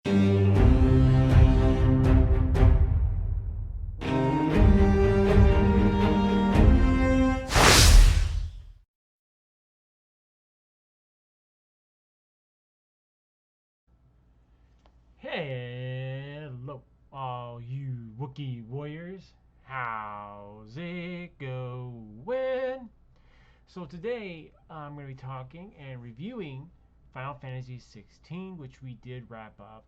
Hello, all you Wookiee warriors. How's it going? So today I'm going to be talking and reviewing Final Fantasy 16, which we did wrap up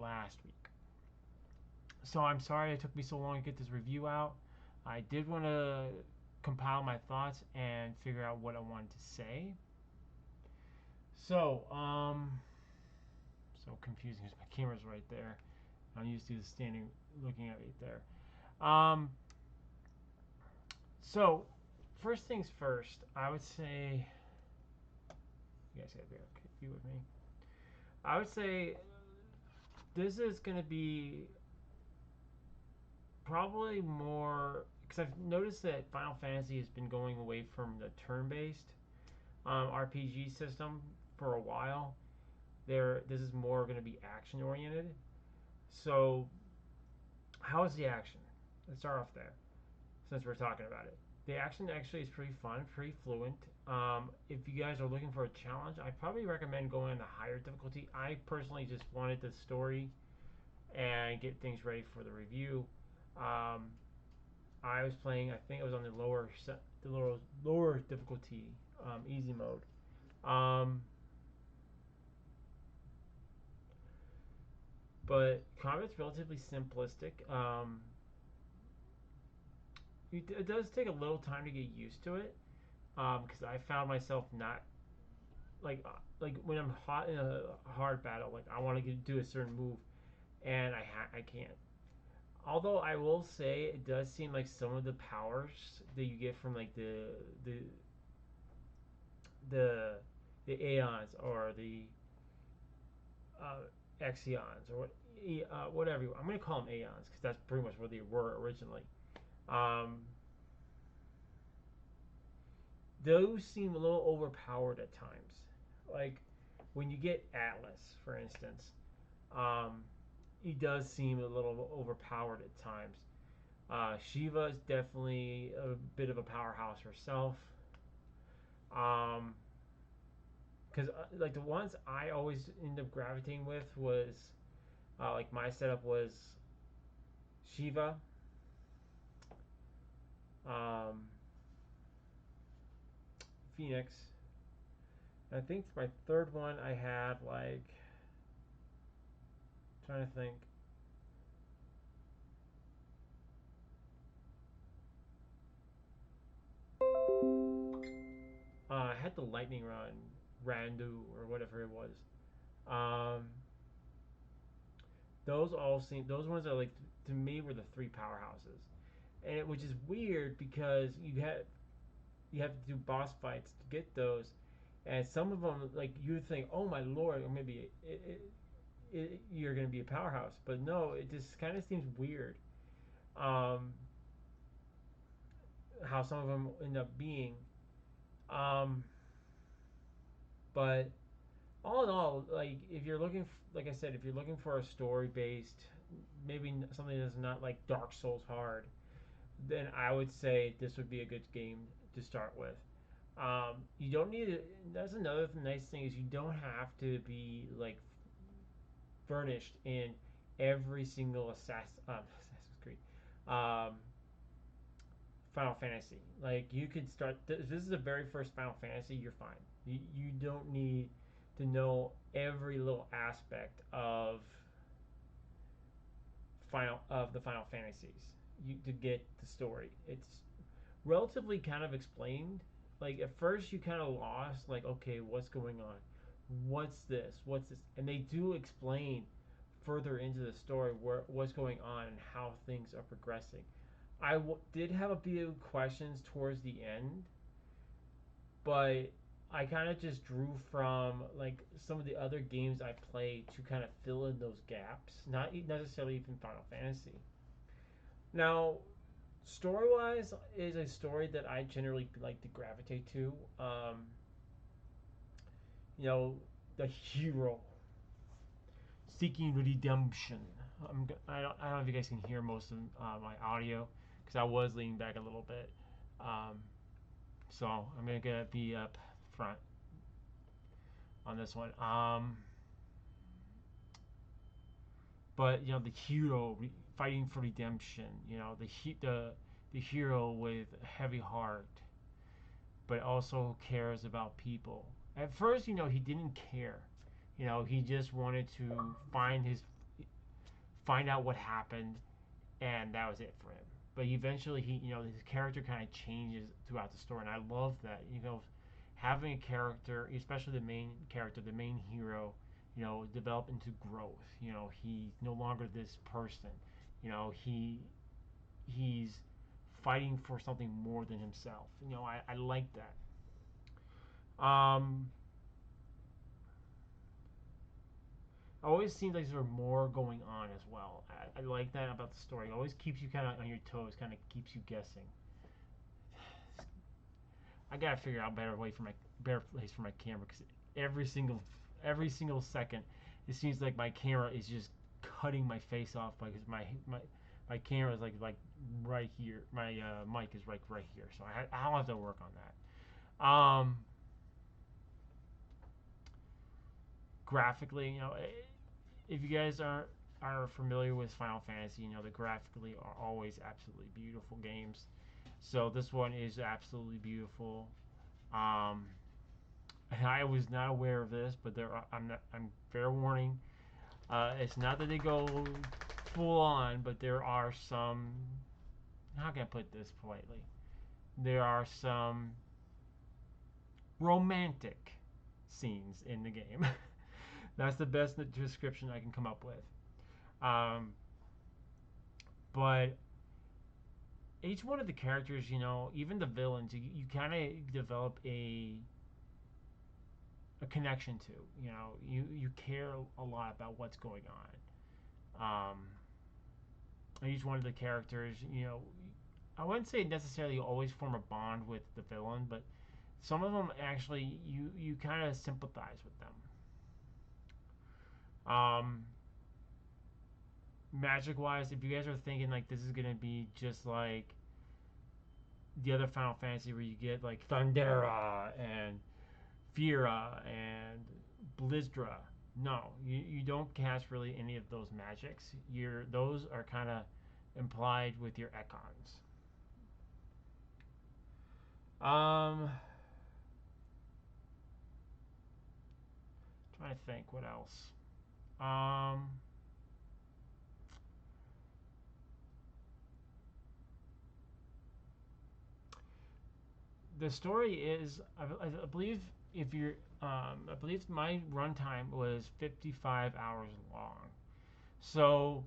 last week. So I'm sorry it took me so long to get this review out. I did want to compile my thoughts and figure out what I wanted to say. So, so confusing because my camera's right there. I'm used to standing looking at it there. Um, so, first things first, I would say, you guys gotta be with me. I would say this is going to be probably more, because I've noticed that Final Fantasy has been going away from the turn-based RPG system for a while. This is more going to be action-oriented. So, how is the action? Let's start off there, since we're talking about it. The action actually is pretty fun, pretty fluent. If you guys are looking for a challenge, I probably recommend going on the higher difficulty. I personally just wanted the story and get things ready for the review. Um, I was playing. I think it was on the lower difficulty, easy mode. Um, but combat's relatively simplistic. It does take a little time to get used to it because I found myself not like when I'm hot in a hard battle, like I want to do a certain move, and I can't. Although I will say it does seem like some of the powers that you get from like the the the Aeons or the Exions or whatever I'm gonna call them Aeons because that's pretty much what they were originally. Um, those seem a little overpowered at times. Like when you get Atlas, for instance, um, he does seem a little overpowered at times. Shiva is definitely a bit of a powerhouse herself. Because like the ones I always end up gravitating with was like my setup was Shiva, um, Phoenix. And I think for my third one I had like trying to think. I had the lightning run, Randu or whatever it was. Um, those ones are like to me were the three powerhouses, and which is weird because you have to do boss fights to get those, and some of them like you would think, oh my lord, or maybe you're gonna be a powerhouse, but no, it just kind of seems weird. Um, how some of them end up being, um, but all in all, like if you're looking, like I said, if you're looking for a story based, maybe something that's not like Dark Souls hard, then I would say this would be a good game to start with. You don't need it. That's another nice thing is you don't have to be like furnished in every single Assassin's Creed, um, Final Fantasy. Like you could start. This is the very first Final Fantasy. You're fine. You don't need to know every little aspect of the Final Fantasies to get the story. It's relatively kind of explained. Like at first you kind of lost. Like okay, what's going on? What's this? What's this? And they do explain further into the story what's going on and how things are progressing. Did have a few questions towards the end, but I kind of just drew from like some of the other games I played to kind of fill in those gaps. Not necessarily even Final Fantasy. Now, story wise, is a story that I generally like to gravitate to. You know, the hero. seeking redemption. I don't know if you guys can hear most of my audio because I was leaning back a little bit. Um, so I'm gonna be up front on this one. But you know the hero fighting for redemption. You know the hero with a heavy heart, but also cares about people. At first, you know, he didn't care. You know, he just wanted to find out what happened, and that was it for him. But eventually, you know, his character kind of changes throughout the story, and I love that. You know, having a character, especially the main character, the main hero, you know, develop into growth. You know, he's no longer this person. You know, he's fighting for something more than himself. You know, I like that. Um, always seems like there's more going on as well. I like that about the story. It always keeps you kind of on your toes, kind of keeps you guessing. I gotta figure out a better place for my camera because every single every single second, it seems like my camera is just cutting my face off because my camera is like right here. My mic is right here, so I'll have to work on that. Graphically, you know, if you guys are familiar with Final Fantasy, you know the graphically are always absolutely beautiful games. So this one is absolutely beautiful. Um, and I was not aware of this, but I'm fair warning. It's not that they go full on, but there are some. How can I put this politely? There are some romantic scenes in the game. That's the best description I can come up with. Um, but each one of the characters, you know, even the villains, you kind of develop a connection to. You know, you care a lot about what's going on. Each one of the characters, you know, I wouldn't say necessarily always form a bond with the villain, but some of them actually you kind of sympathize with them. Magic wise, if you guys are thinking like this is gonna be just like the other Final Fantasy where you get like Thundera and Fira and Blizzra. No, you don't cast really any of those magics. Those are kind of implied with your econs. Um, trying to think what else. Um, the story is, I believe, if you're, I believe my runtime was 55 hours long. So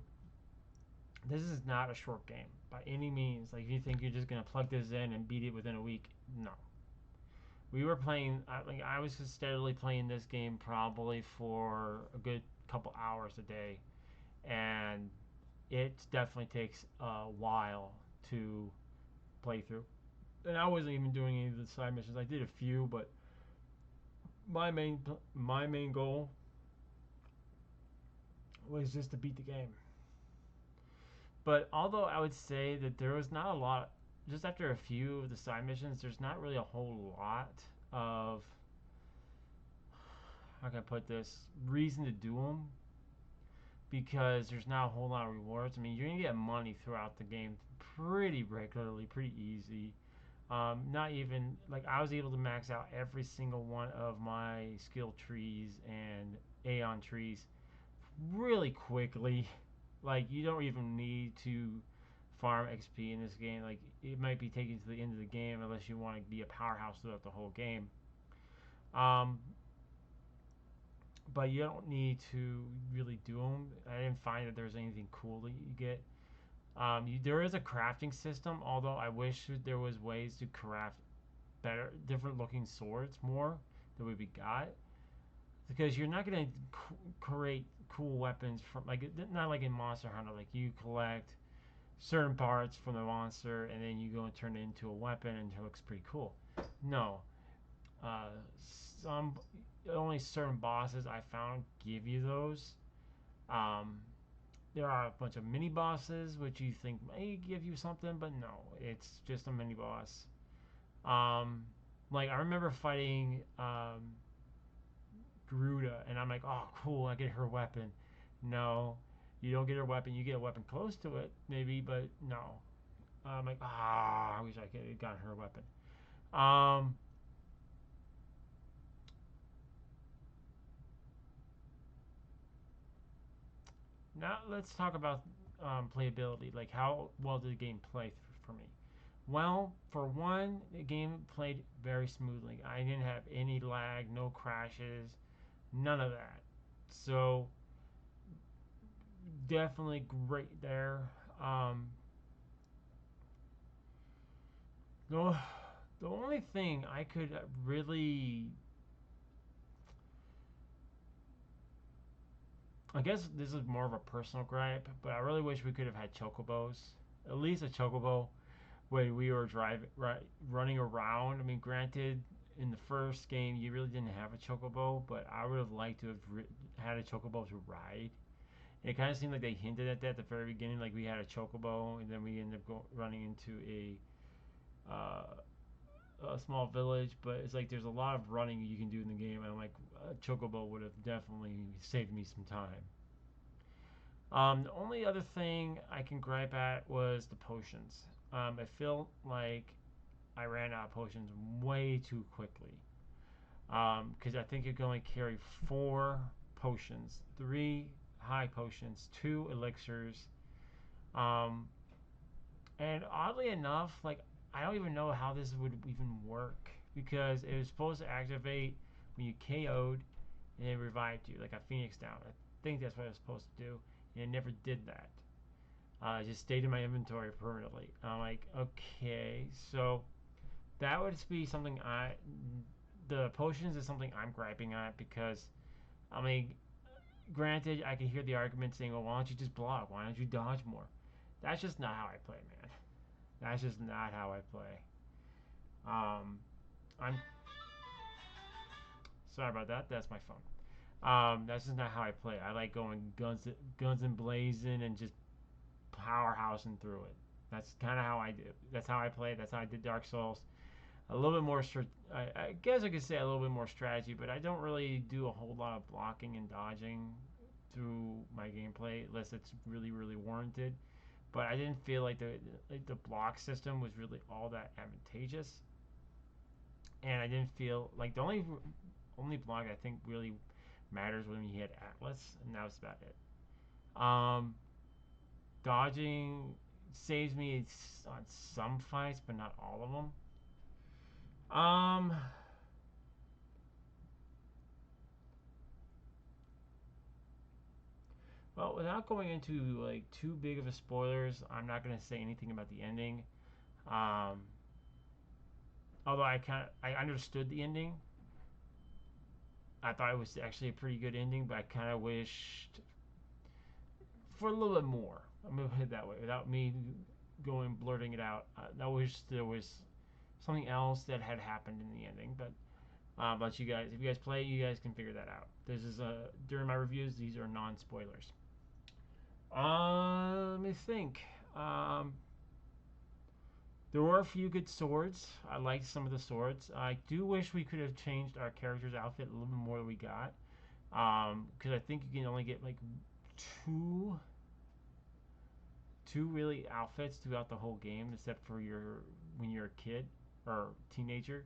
this is not a short game by any means. Like if you think you're just gonna plug this in and beat it within a week, no. We were playing. Like I was steadily playing this game probably for a good couple hours a day, and it definitely takes a while to play through. And I wasn't even doing any of the side missions. I did a few, but my main goal was just to beat the game. But although I would say that there was not a lot, just after a few of the side missions, there's not really a whole lot of, how can I put this, reason to do them because there's not a whole lot of rewards. I mean, you're gonna get money throughout the game pretty regularly, pretty easy. Not even like I was able to max out every single one of my skill trees and Aeon trees really quickly. Like you don't even need to farm XP in this game. Like it might be taken to the end of the game unless you want to be a powerhouse throughout the whole game. Um, but you don't need to really do them. I didn't find that there's anything cool that you get. There is a crafting system, although I wish there was ways to craft better, different looking swords more than we got. Because you're not gonna create cool weapons from like not like in Monster Hunter, like you collect certain parts from the monster and then you go and turn it into a weapon and it looks pretty cool. No, some only certain bosses I found give you those. Um, there are a bunch of mini bosses, which you think may give you something, but no, it's just a mini boss. Um, like I remember fighting Garuda, and I'm like, oh, cool, I get her weapon. No, you don't get her weapon. You get a weapon close to it, maybe, but no. I'm like, I wish I could have gotten her weapon. Um, Now let's talk about playability. Like, how well did the game play for me? Well, for one, the game played very smoothly. I didn't have any lag, no crashes, none of that. So definitely great there. Um, the, the only thing I could really, I guess this is more of a personal gripe, but I really wish we could have had chocobos. At least a chocobo when we were running around. I mean, granted, in the first game you really didn't have a chocobo, but I would have liked to have had a chocobo to ride. And it kind of seemed like they hinted at that at the very beginning, like we had a chocobo, and then we ended up running into a small village. But it's like there's a lot of running you can do in the game, and I'm like, a chocobo would have definitely saved me some time. The only other thing I can gripe at was the potions. I feel like I ran out of potions way too quickly. Because I think you can only carry 4 potions, 3 high potions, 2 elixirs. Um, and oddly enough, like I don't even know how this would even work because it was supposed to activate when you KO'd and it revived you, like a Phoenix down. I think that's what it was supposed to do, and it never did that. It just stayed in my inventory permanently. I'm like, okay, so that would be something the potions is something I'm griping at because I mean, granted, I can hear the argument saying, "Well, why don't you just block? Why don't you dodge more?" That's just not how I play, man. That's just not how I play. Um, I'm sorry about that. That's my phone. That's just not how I play. I like going guns and blazing, and just powerhousing through it. That's kind of how I do. That's how I play. That's how I did Dark Souls. A little bit more. I guess I could say a little bit more strategy, but I don't really do a whole lot of blocking and dodging through my gameplay unless it's really warranted. But I didn't feel like the block system was really all that advantageous, and I didn't feel like the only block I think really matters when you hit Atlas, and that was about it. Um, Dodging saves me on some fights, but not all of them. Um, well, without going into like too big of a spoilers, I'm not gonna say anything about the ending. Um, Although I understood the ending. I thought it was actually a pretty good ending, but I kind of wished for a little bit more. I'm gonna put it that way, without me going blurting it out. I wish there was something else that had happened in the ending, but you guys, if you guys play, you guys can figure that out. This is during my reviews. These are non-spoilers. Let me think. Um, there were a few good swords. I liked some of the swords. I do wish we could have changed our character's outfit a little bit more than we got. Because I think you can only get like two two really outfits throughout the whole game, except for your when you're a kid or teenager.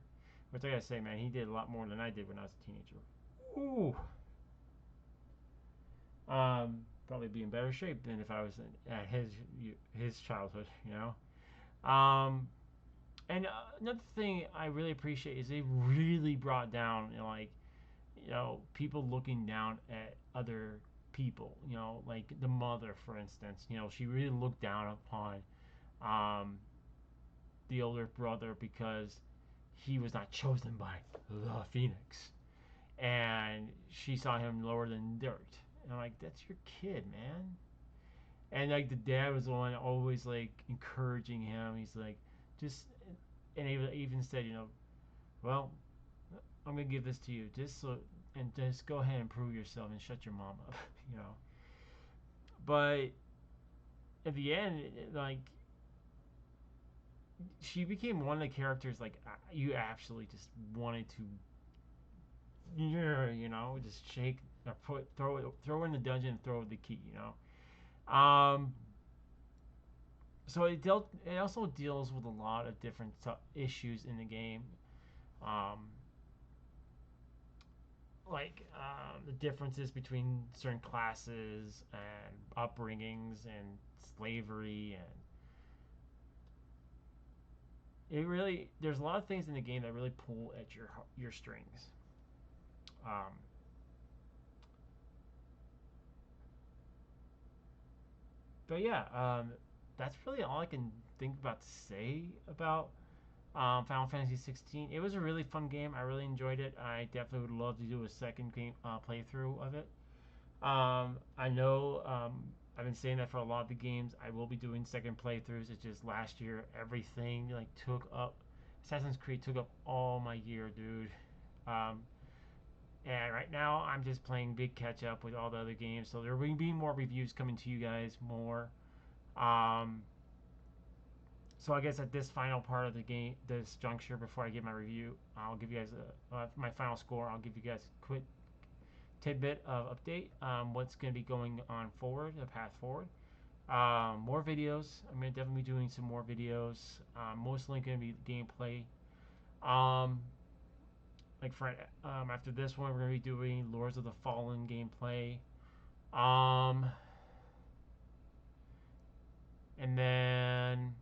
Which I gotta say, man, he did a lot more than I did when I was a teenager. Ooh. Probably be in better shape than if I was at his childhood, you know. And another thing I really appreciate is they really brought down, like, people looking down at other people, like the mother, for instance. She really looked down upon um, the older brother because he was not chosen by the Phoenix, and she saw him lower than dirt. And I'm like, that's your kid, man. And like the dad was the one always like encouraging him. He's like, just, and he even said, well, I'm gonna give this to you, just so, and just go ahead and prove yourself and shut your mom up, you know. But at the end, like she became one of the characters like you actually just wanted to, just shake or throw in the dungeon and throw the key, So it also deals with a lot of different issues in the game, um, like the differences between certain classes and upbringings and slavery, and there's a lot of things in the game that really pull at your strings. Um, but yeah, that's really all I can think about to say about Final Fantasy 16. It was a really fun game. I really enjoyed it. I definitely would love to do a second game playthrough of it. I know I've been saying that for a lot of the games. I will be doing second playthroughs. It's just last year everything like took up. Assassin's Creed took up all my year, dude. Um, and right now I'm just playing big catch up with all the other games. So there will be more reviews coming to you guys more. Um, so I guess at this final part of the game, this juncture, before I give my review, I'll give you guys my final score. I'll give you guys a quick tidbit of update. What's going to be going on forward, the path forward. More videos. I'm going to definitely be doing some more videos. Mostly going to be gameplay. Um, like for after this one, we're going to be doing Lords of the Fallen gameplay. Um, and then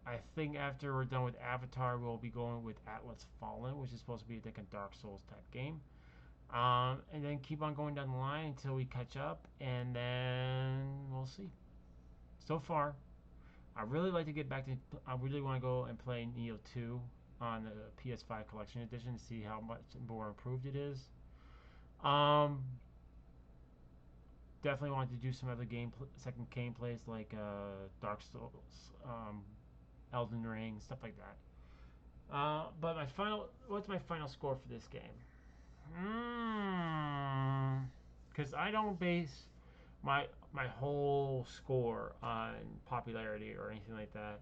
I think after we're done with Avatar, we'll be going with Atlas Fallen, which is supposed to be like a Dark Souls type game. And then keep on going down the line until we catch up, and then we'll see. So far, I really like to get back to. I really want to go and play Neo 2 on the PS5 Collection Edition to see how much more improved it is. Um, Definitely want to do some other second gameplays like Dark Souls, Elden Ring, stuff like that. But what's my final score for this game? Because I don't base my my whole score on popularity or anything like that.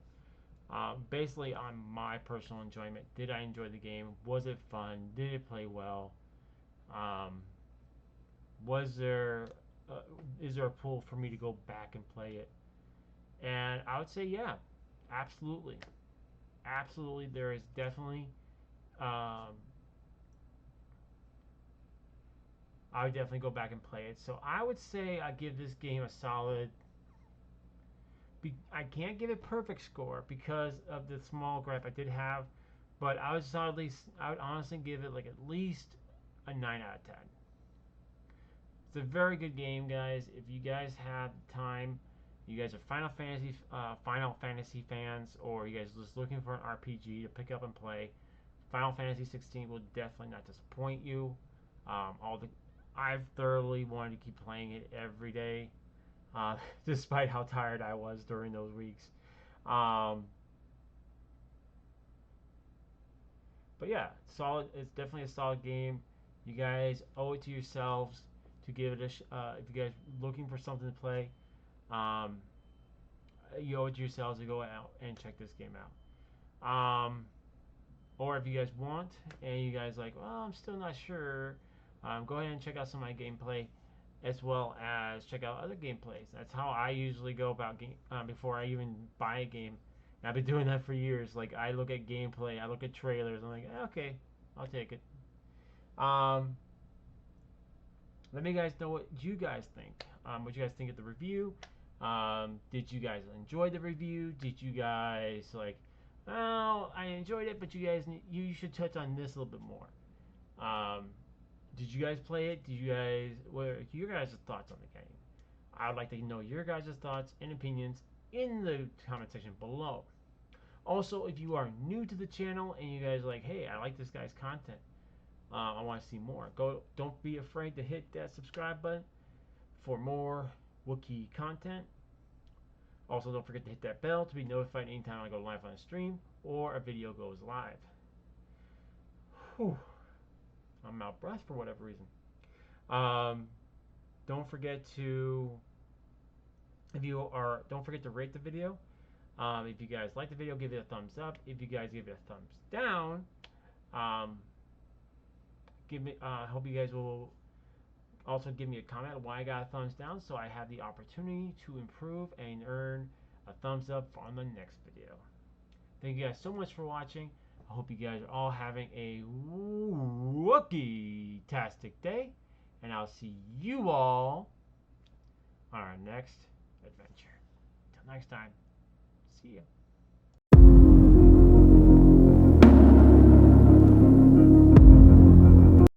Basically on my personal enjoyment. Did I enjoy the game? Was it fun? Did it play well? Um, was there uh, is there a pull for me to go back and play it? And I would say yeah, absolutely, absolutely. There is definitely. Um, I would definitely go back and play it. So I would say I give this game a solid. I can't give it perfect score because of the small gripe I did have, but I would honestly give it like at least a 9 out of 10. It's a very good game, guys. If you guys have time, you guys are Final Fantasy fans, or you guys are just looking for an RPG to pick up and play, Final Fantasy 16 will definitely not disappoint you. All the I've thoroughly wanted to keep playing it every day, despite how tired I was during those weeks. Um, but yeah, solid. It's definitely a solid game. You guys owe it to yourselves to give it if you guys looking for something to play, um, you owe it to yourselves to go out and check this game out. Or if you guys want and you guys like, well, I'm still not sure, go ahead and check out some of my gameplay, as well as check out other gameplays. That's how I usually go about game before I even buy a game. And I've been doing that for years. Like I look at gameplay, I look at trailers. I'm like, okay, I'll take it. Um, Let me guys know what you guys think. What you guys think of the review. Did you guys enjoy the review? Did you guys like? Oh, I enjoyed it, but you should touch on this a little bit more. Um, did you guys play it? What are your guys' thoughts on the game? I would like to know your guys' thoughts and opinions in the comment section below. Also, if you are new to the channel and you guys are like, hey, I like this guy's content, I want to see more. Don't be afraid to hit that subscribe button for more Wookiee content. Also, don't forget to hit that bell to be notified anytime I go live on a stream or a video goes live. Whew. I'm out of breath for whatever reason. Um, don't forget to don't forget to rate the video. If you guys like the video, give it a thumbs up. If you guys give it a thumbs down, um, give me. I hope you guys will also give me a comment on why I got a thumbs down, so I have the opportunity to improve and earn a thumbs up on the next video. Thank you guys so much for watching. I hope you guys are all having a Wookiee-tastic day, and I'll see you all on our next adventure. Until next time, see ya.